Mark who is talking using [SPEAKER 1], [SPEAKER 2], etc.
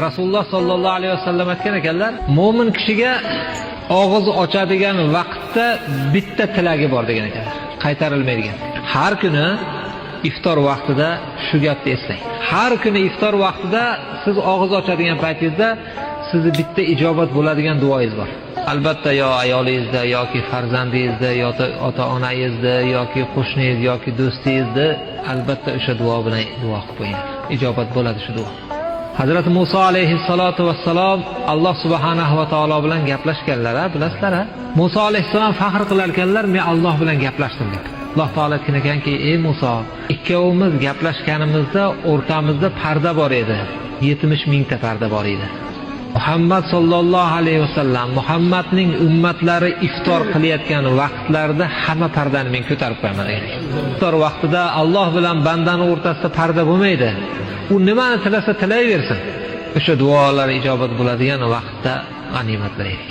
[SPEAKER 1] Rasululloh sollallohu alayhi vasallam aytgan ekanlar, mo'min kishiga og'iz ochadigan vaqtda bitta tilagi bor degan ekanlar, qaytarilmaydigan. Har kuni iftor vaqtida shu gapni eslang. Har kuni iftor vaqtida siz og'iz ochadigan paytingizda sizni bitta ijobat bo'ladigan duoingiz bor. Albatta yo ayolingizda yoki farzandingizda yoki ota-onangizda yoki qo'shningiz yoki do'stingizda albatta o'sha duo bilan duo qilib qo'ying. Ijobat bo'ladi shu duo. Hazrat Musa alayhissalatu vassalom Alloh subhanahu va taolo bilan gaplashganlar, bilasizlar? Musa alayhissalom faxr qilar ekanlar, men Alloh bilan gaplashdim deb. Alloh taolo aytgan ekanki, ey Musa, ikkovimiz gaplashganimizda o'rtamizda parda bor edi. 70 mingta parda bor edi. Muhammad sallallohu alayhi vasallam Muhammadning ummatlari iftor qilayotgan vaqtlarda hamma pardani men ko'tarib qo'yaman degan. Iftor vaqtida Alloh bilan bandani o'rtasida parda bo'lmaydi. U nimani tilasa tilayversin. O'sha duolar ijobat bo'ladigan vaqtda g'animatlaylik.